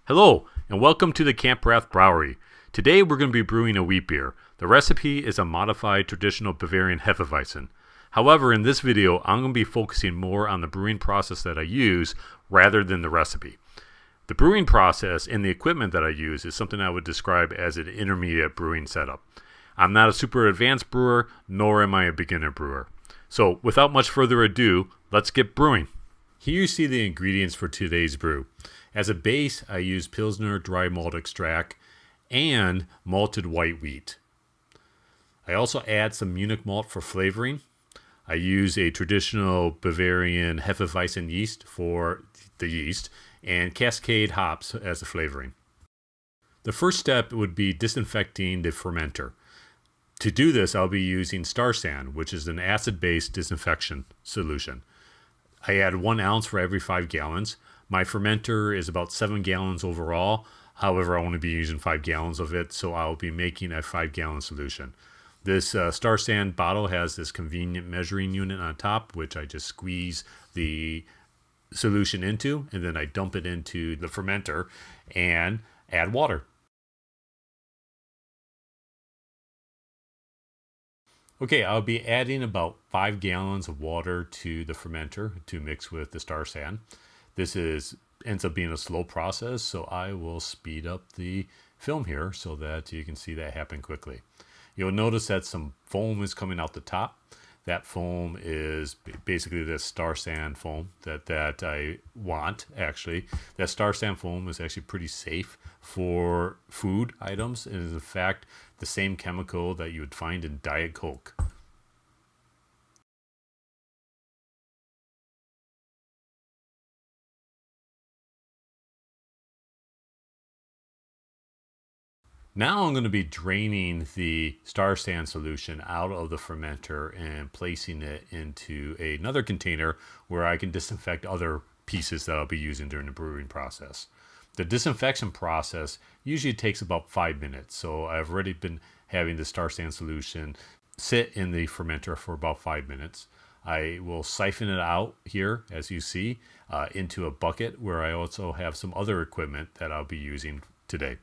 Hello, and welcome to the Camp Rath Brewery. Today we're going to be brewing a wheat beer. The recipe is a modified traditional Bavarian Hefe Weizen. However, in this video, I'm going to be focusing more on the brewing process that I use rather than the recipe. The brewing process and the equipment that I use is something I would describe as an intermediate brewing setup. I'm not a super advanced brewer, nor am I a beginner brewer. So without much further ado, let's get brewing. Here you see the ingredients for today's brew. As a base, I use Pilsner dry malt extract and malted white wheat. I also add some Munich malt for flavoring. I use a traditional Bavarian Hefe Weizen yeast for the yeast and Cascade hops as a flavoring. The first step would be disinfecting the fermenter. To do this, I'll be using Star San, which is an acid-based disinfection solution. I add 1 ounce for every 5 gallons. My fermenter is about 7 gallons overall. However, I want to be using 5 gallons of it, so I'll be making a 5-gallon solution. This Star San bottle has this convenient measuring unit on top, which I just squeeze the solution into, and then I dump it into the fermenter and add water. Okay, I'll be adding about 5 gallons of water to the fermenter to mix with the Star San. This ends up being a slow process, so I will speed up the film here so that you can see that happen quickly. You'll notice that some foam is coming out the top. That foam is basically the Star San foam that I want, actually. That Star San foam is actually pretty safe for food items. It is, in fact, the same chemical that you would find in Diet Coke. Now I'm going to be draining the Star San solution out of the fermenter and placing it into another container where I can disinfect other pieces that I'll be using during the brewing process. The disinfection process usually takes about 5 minutes, so I've already been having the Star San solution sit in the fermenter for about 5 minutes. I will siphon it out here, as you see, into a bucket where I also have some other equipment that I'll be using today.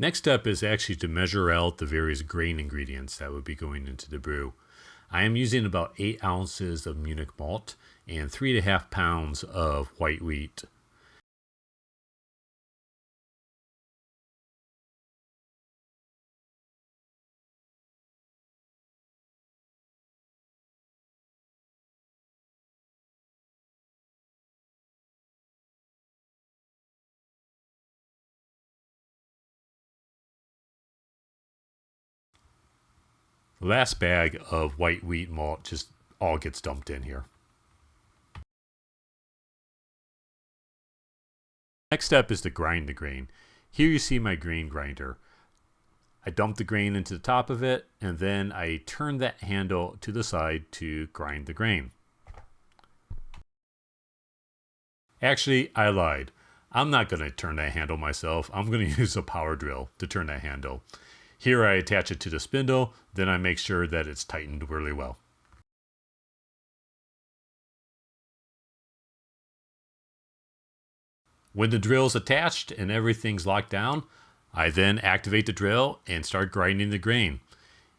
Next step is actually to measure out the various grain ingredients that would be going into the brew. I am using about 8 ounces of Munich malt and 3.5 pounds of white wheat. The last bag of white wheat malt just all gets dumped in here. Next step is to grind the grain. Here you see my grain grinder. I dump the grain into the top of it, and then I turn that handle to the side to grind the grain. Actually, I lied. I'm not going to turn that handle myself. I'm going to use a power drill to turn that handle. Here I attach it to the spindle, then I make sure that it's tightened really well. When the drill's attached and everything's locked down, I then activate the drill and start grinding the grain.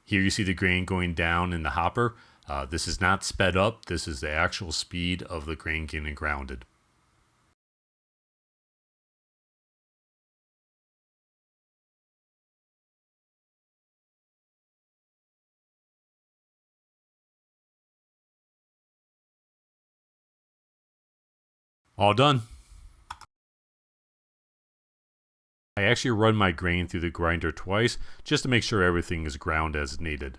Here you see the grain going down in the hopper. This is not sped up. This is the actual speed of the grain getting grounded. All done. I actually run my grain through the grinder twice just to make sure everything is ground as needed.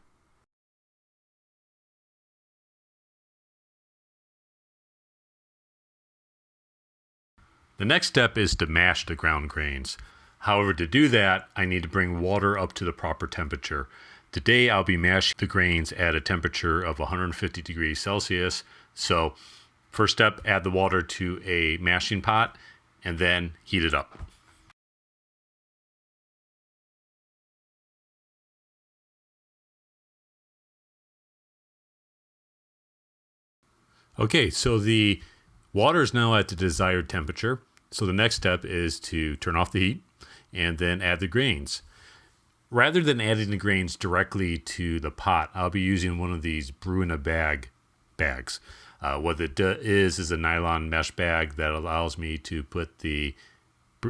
The next step is to mash the ground grains. However, to do that, I need to bring water up to the proper temperature. Today, I'll be mashing the grains at a temperature of 150 degrees Celsius. So, first step, add the water to a mashing pot and then heat it up. Okay, so the water is now at the desired temperature. So the next step is to turn off the heat and then add the grains. Rather than adding the grains directly to the pot, I'll be using one of these brew in a bag bags. What it is a nylon mesh bag that allows me to put the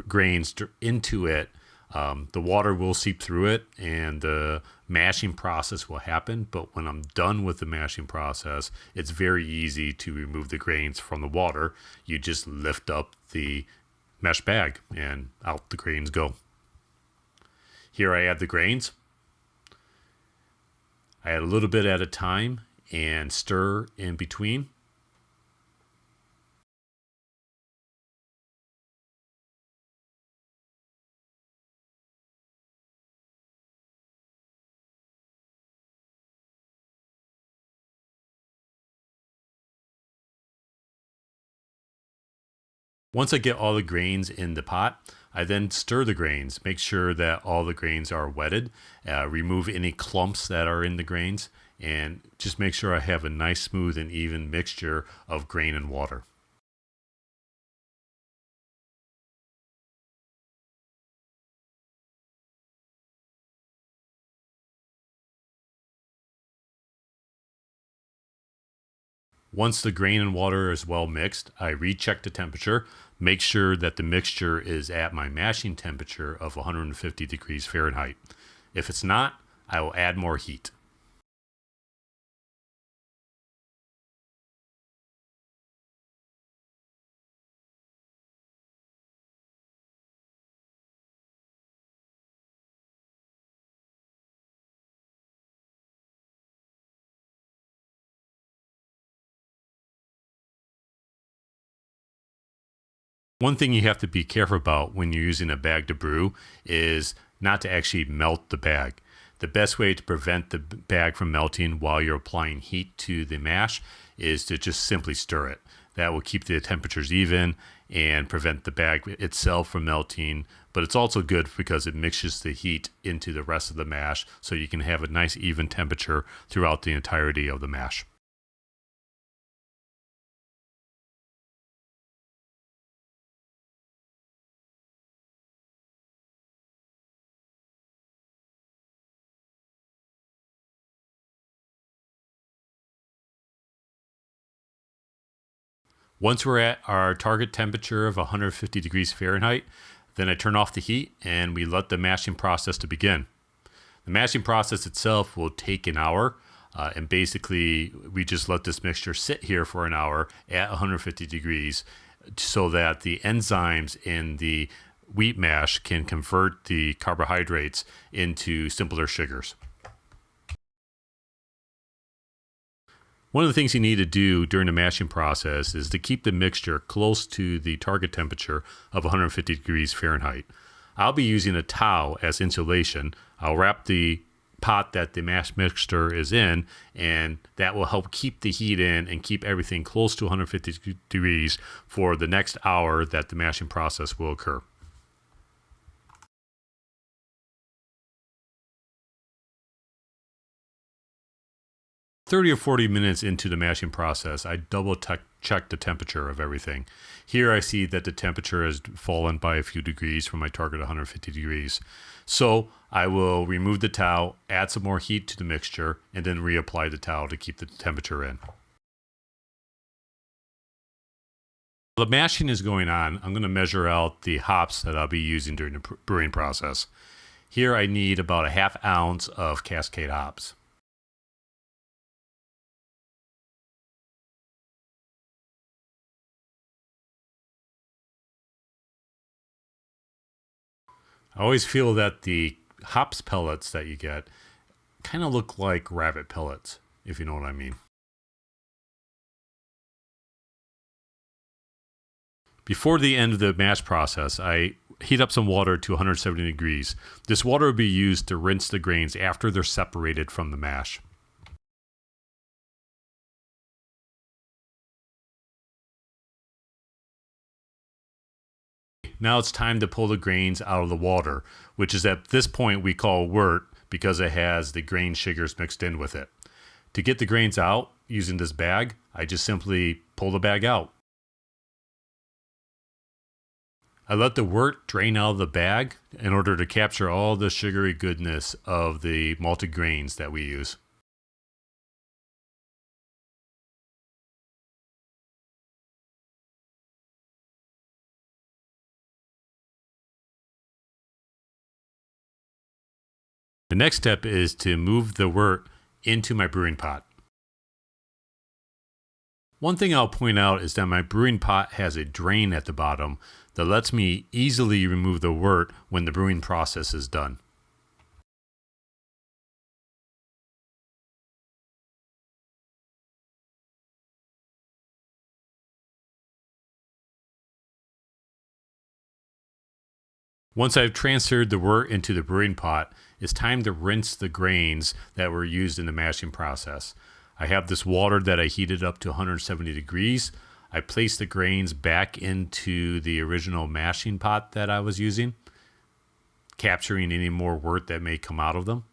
grains into it. The water will seep through it and the mashing process will happen. But when I'm done with the mashing process, it's very easy to remove the grains from the water. You just lift up the mesh bag and out the grains go. Here I add the grains. I add a little bit at a time and stir in between. Once I get all the grains in the pot, I then stir the grains, make sure that all the grains are wetted, remove any clumps that are in the grains, and just make sure I have a nice, smooth, and even mixture of grain and water. Once the grain and water is well mixed, I recheck the temperature, make sure that the mixture is at my mashing temperature of 150 degrees Fahrenheit. If it's not, I will add more heat. One thing you have to be careful about when you're using a bag to brew is not to actually melt the bag. The best way to prevent the bag from melting while you're applying heat to the mash is to just simply stir it. That will keep the temperatures even and prevent the bag itself from melting, but it's also good because it mixes the heat into the rest of the mash so you can have a nice even temperature throughout the entirety of the mash. Once we're at our target temperature of 150 degrees Fahrenheit, then I turn off the heat and we let the mashing process to begin. The mashing process itself will take an hour, and basically we just let this mixture sit here for an hour at 150 degrees so that the enzymes in the wheat mash can convert the carbohydrates into simpler sugars. One of the things you need to do during the mashing process is to keep the mixture close to the target temperature of 150 degrees Fahrenheit. I'll be using a towel as insulation. I'll wrap the pot that the mash mixture is in, and that will help keep the heat in and keep everything close to 150 degrees for the next hour that the mashing process will occur. 30 or 40 minutes into the mashing process, I double check the temperature of everything. Here I see that the temperature has fallen by a few degrees from my target 150 degrees. So I will remove the towel, add some more heat to the mixture, and then reapply the towel to keep the temperature in. While the mashing is going on, I'm going to measure out the hops that I'll be using during the brewing process. Here I need about a half ounce of Cascade hops. I always feel that the hops pellets that you get kind of look like rabbit pellets, if you know what I mean. Before the end of the mash process, I heat up some water to 170 degrees. This water will be used to rinse the grains after they're separated from the mash. Now it's time to pull the grains out of the water, which is at this point we call wort because it has the grain sugars mixed in with it. To get the grains out, using this bag, I just simply pull the bag out. I let the wort drain out of the bag in order to capture all the sugary goodness of the malted grains that we use. The next step is to move the wort into my brewing pot. One thing I'll point out is that my brewing pot has a drain at the bottom that lets me easily remove the wort when the brewing process is done. Once I've transferred the wort into the brewing pot, it's time to rinse the grains that were used in the mashing process. I have this water that I heated up to 170 degrees. I placed the grains back into the original mashing pot that I was using, capturing any more wort that may come out of them.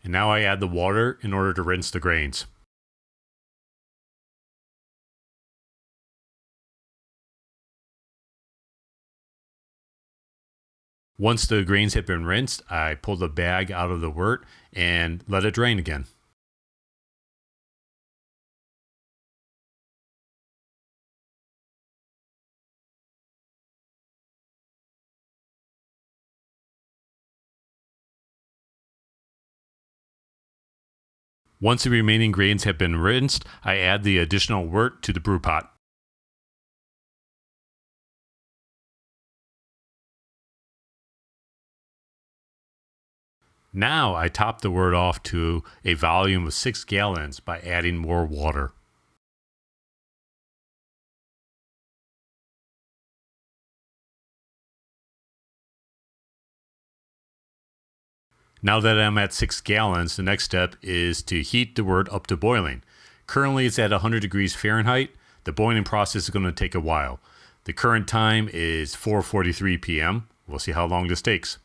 And now I add the water in order to rinse the grains. Once the grains have been rinsed, I pull the bag out of the wort and let it drain again. Once the remaining grains have been rinsed, I add the additional wort to the brew pot. Now I top the wort off to a volume of 6 gallons by adding more water. Now that I'm at 6 gallons, the next step is to heat the wort up to boiling. Currently it's at 100 degrees Fahrenheit. The boiling process is going to take a while. The current time is 4:43 p.m. We'll see how long this takes.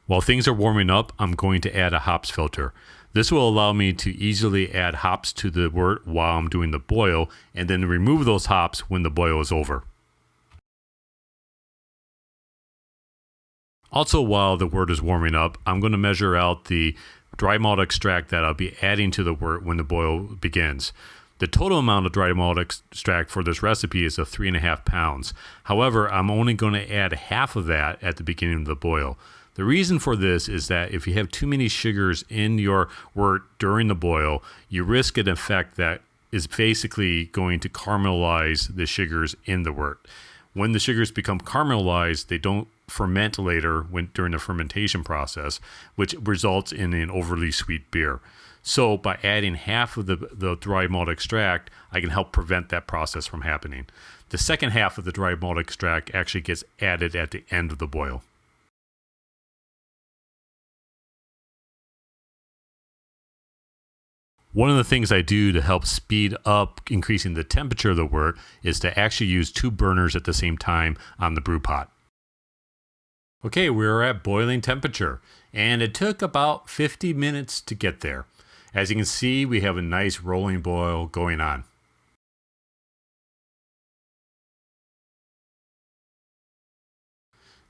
While things are warming up, I'm going to add a hops filter. This will allow me to easily add hops to the wort while I'm doing the boil, and then remove those hops when the boil is over. Also, while the wort is warming up, I'm going to measure out the dry malt extract that I'll be adding to the wort when the boil begins. The total amount of dry malt extract for this recipe is 3.5 pounds. However, I'm only going to add half of that at the beginning of the boil. The reason for this is that if you have too many sugars in your wort during the boil, you risk an effect that is basically going to caramelize the sugars in the wort. When the sugars become caramelized, they don't ferment later during the fermentation process, which results in an overly sweet beer. So by adding half of the dry malt extract, I can help prevent that process from happening. The second half of the dry malt extract actually gets added at the end of the boil. One of the things I do to help speed up increasing the temperature of the wort is to actually use 2 burners at the same time on the brew pot. Okay, we're at boiling temperature, and it took about 50 minutes to get there. As you can see, we have a nice rolling boil going on.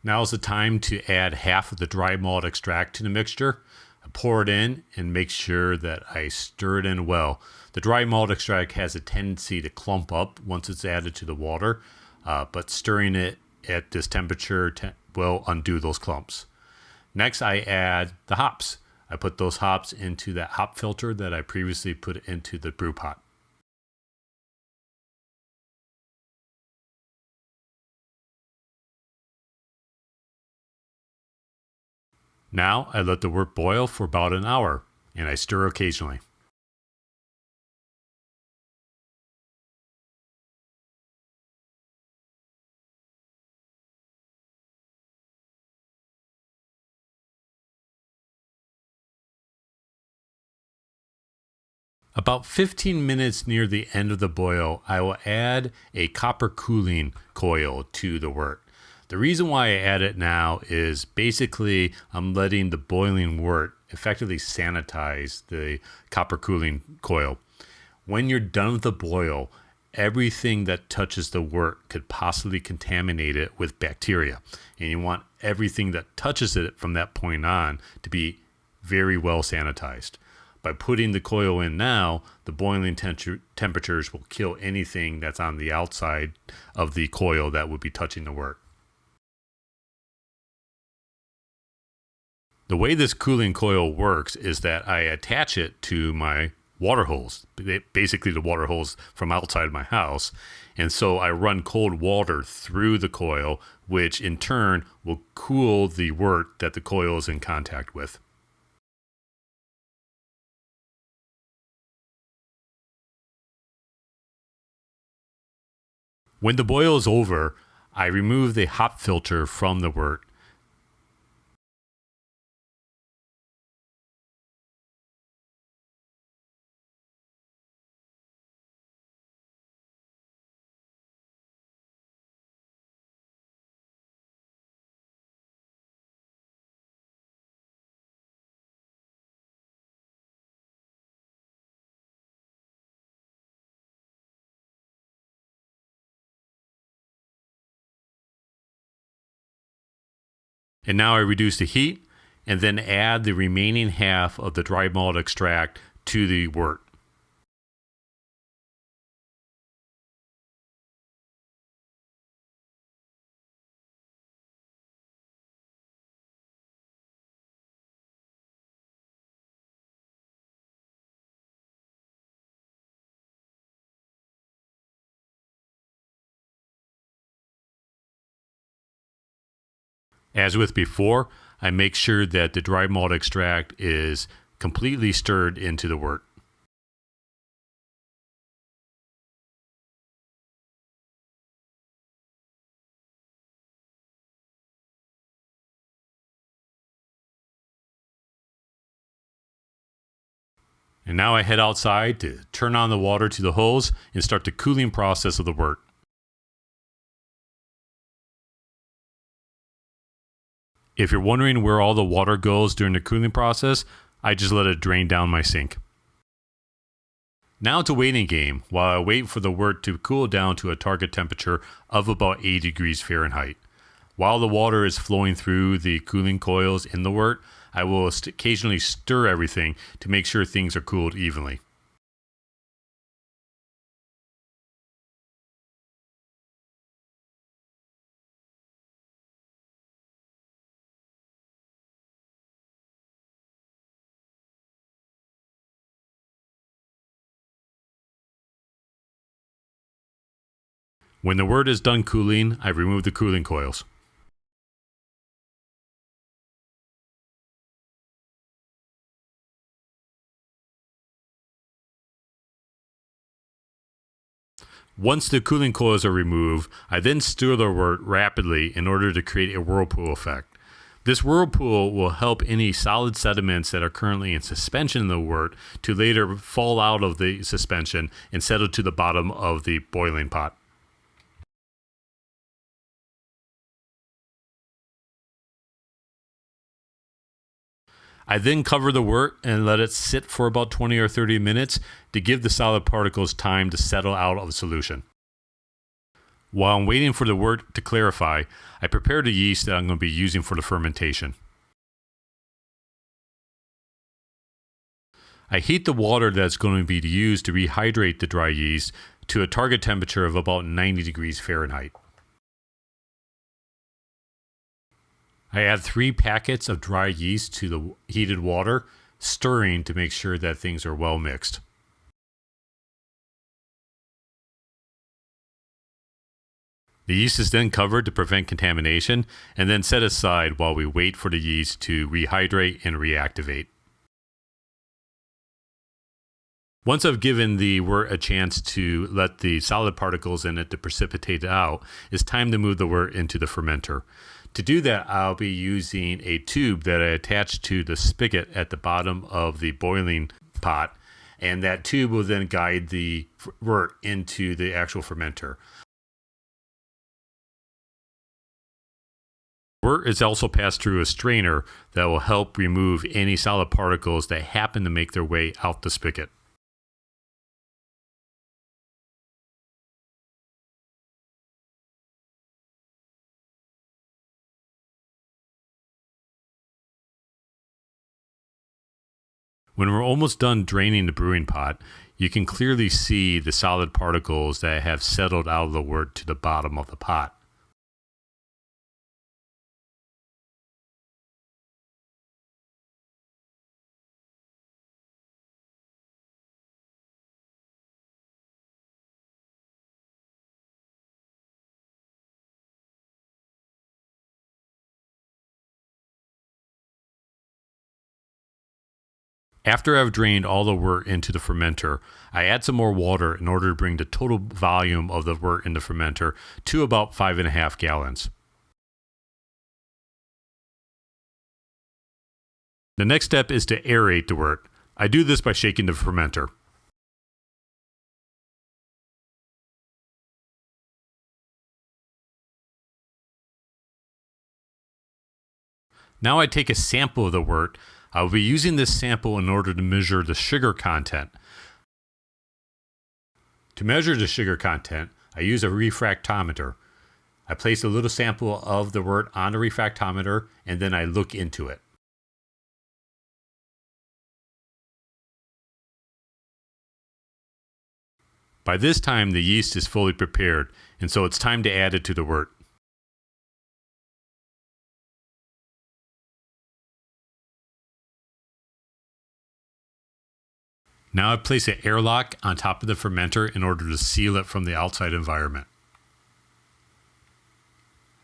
Now is the time to add half of the dry malt extract to the mixture. I pour it in and make sure that I stir it in well. The dry malt extract has a tendency to clump up once it's added to the water, but stirring it at this temperature will undo those clumps. Next, I add the hops. I put those hops into that hop filter that I previously put into the brew pot. Now I let the wort boil for about an hour, and I stir occasionally. About 15 minutes near the end of the boil, I will add a copper cooling coil to the wort. The reason why I add it now is basically I'm letting the boiling wort effectively sanitize the copper cooling coil. When you're done with the boil, everything that touches the wort could possibly contaminate it with bacteria. And you want everything that touches it from that point on to be very well sanitized. By putting the coil in now, the boiling temperatures will kill anything that's on the outside of the coil that would be touching the wort. The way this cooling coil works is that I attach it to my water hose, basically the water hose from outside my house. And so I run cold water through the coil, which in turn will cool the wort that the coil is in contact with. When the boil is over, I remove the hop filter from the wort. And now I reduce the heat and then add the remaining half of the dry malt extract to the wort. As with before, I make sure that the dry malt extract is completely stirred into the wort. And now I head outside to turn on the water to the hose and start the cooling process of the wort. If you're wondering where all the water goes during the cooling process, I just let it drain down my sink. Now it's a waiting game while I wait for the wort to cool down to a target temperature of about 80 degrees Fahrenheit. While the water is flowing through the cooling coils in the wort, I will occasionally stir everything to make sure things are cooled evenly. When the wort is done cooling, I remove the cooling coils. Once the cooling coils are removed, I then stir the wort rapidly in order to create a whirlpool effect. This whirlpool will help any solid sediments that are currently in suspension in the wort to later fall out of the suspension and settle to the bottom of the boiling pot. I then cover the wort and let it sit for about 20 or 30 minutes to give the solid particles time to settle out of the solution. While I'm waiting for the wort to clarify, I prepare the yeast that I'm going to be using for the fermentation. I heat the water that's going to be used to rehydrate the dry yeast to a target temperature of about 90 degrees Fahrenheit. I add 3 packets of dry yeast to the heated water, stirring to make sure that things are well mixed. The yeast is then covered to prevent contamination and then set aside while we wait for the yeast to rehydrate and reactivate. Once I've given the wort a chance to let the solid particles in it to precipitate out, it's time to move the wort into the fermenter. To do that, I'll be using a tube that I attach to the spigot at the bottom of the boiling pot. and that tube will then guide the wort into the actual fermenter. Wort is also passed through a strainer that will help remove any solid particles that happen to make their way out the spigot. When we're almost done draining the brewing pot, you can clearly see the solid particles that have settled out of the wort to the bottom of the pot. After I've drained all the wort into the fermenter, I add some more water in order to bring the total volume of the wort in the fermenter to about 5.5 gallons. The next step is to aerate the wort. I do this by shaking the fermenter. Now I take a sample of the wort. I'll be using this sample in order to measure the sugar content. To measure the sugar content, I use a refractometer. I place a little sample of the wort on the refractometer and then I look into it. By this time, the yeast is fully prepared, and so it's time to add it to the wort. Now I place an airlock on top of the fermenter in order to seal it from the outside environment.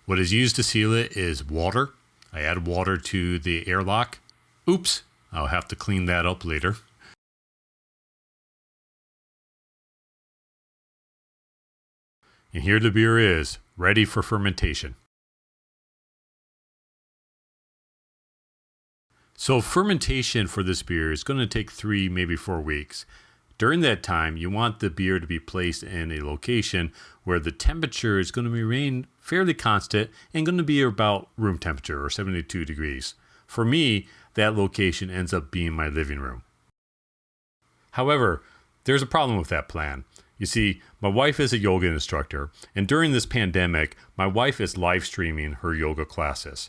What is used to seal it is water. I add water to the airlock. Oops, I'll have to clean that up later. And here the beer is, ready for fermentation. So fermentation for this beer is going to take 3, maybe 4 weeks. During that time, you want the beer to be placed in a location where the temperature is going to remain fairly constant and going to be about room temperature or 72 degrees. For me, that location ends up being my living room. However, there's a problem with that plan. You see, my wife is a yoga instructor, and during this pandemic, my wife is live streaming her yoga classes.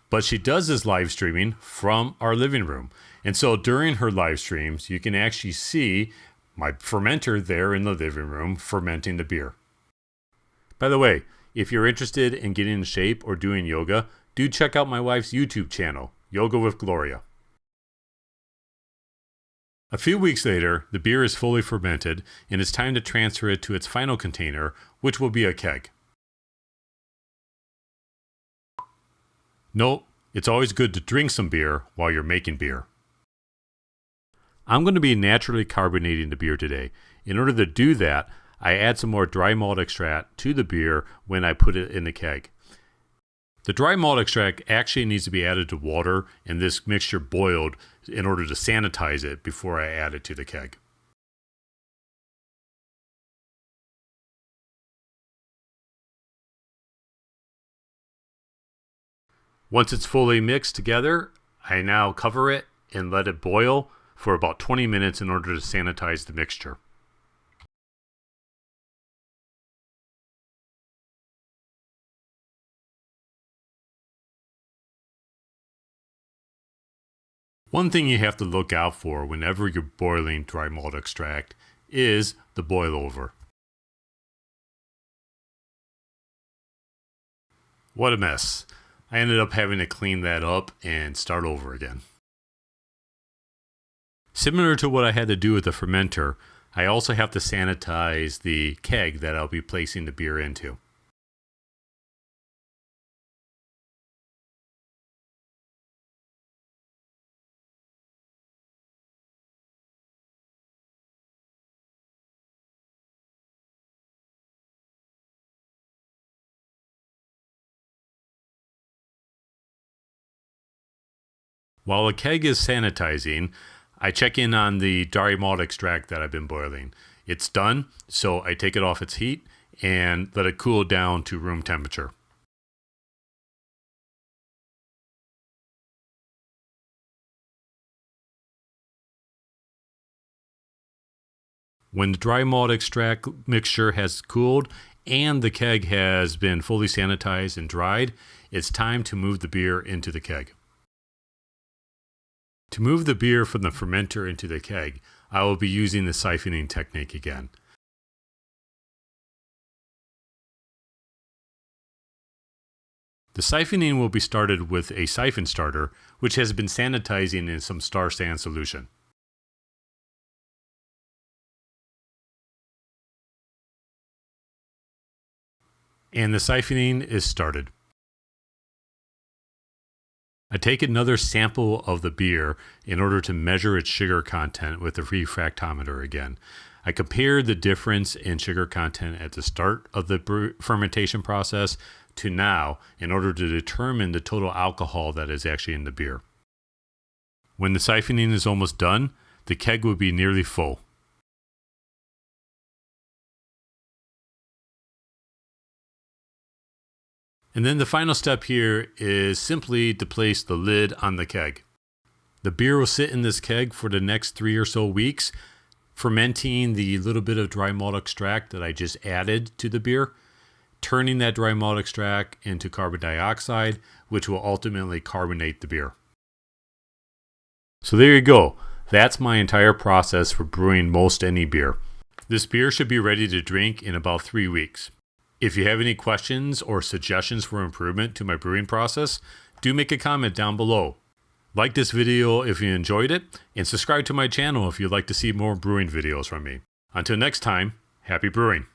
But she does this live streaming from our living room. And so during her live streams, you can actually see my fermenter there in the living room fermenting the beer. By the way, if you're interested in getting in shape or doing yoga, do check out my wife's YouTube channel, Yoga with Gloria. A few weeks later, the beer is fully fermented and it's time to transfer it to its final container, which will be a keg. Note, it's always good to drink some beer while you're making beer. I'm going to be naturally carbonating the beer today. In order to do that, I add some more dry malt extract to the beer when I put it in the keg. The dry malt extract actually needs to be added to water and this mixture boiled in order to sanitize it before I add it to the keg. Once it's fully mixed together, I now cover it and let it boil for about 20 minutes in order to sanitize the mixture. One thing you have to look out for whenever you're boiling dry malt extract is the boil over. What a mess. I ended up having to clean that up and start over again. Similar to what I had to do with the fermenter, I also have to sanitize the keg that I'll be placing the beer into. While the keg is sanitizing, I check in on the dry malt extract that I've been boiling. It's done, so I take it off its heat and let it cool down to room temperature. When the dry malt extract mixture has cooled and the keg has been fully sanitized and dried, it's time to move the beer into the keg. To move the beer from the fermenter into the keg, I will be using the siphoning technique again. The siphoning will be started with a siphon starter, which has been sanitizing in some star sand solution. And the siphoning is started. I take another sample of the beer in order to measure its sugar content with the refractometer again. I compared the difference in sugar content at the start of the fermentation process to now in order to determine the total alcohol that is actually in the beer. When the siphoning is almost done, the keg will be nearly full. And then the final step here is simply to place the lid on the keg. The beer will sit in this keg for the next 3 or so weeks, fermenting the little bit of dry malt extract that I just added to the beer, turning that dry malt extract into carbon dioxide, which will ultimately carbonate the beer. So there you go. That's my entire process for brewing most any beer. This beer should be ready to drink in about 3 weeks. If you have any questions or suggestions for improvement to my brewing process, do make a comment down below. Like this video if you enjoyed it, and subscribe to my channel if you'd like to see more brewing videos from me. Until next time, happy brewing!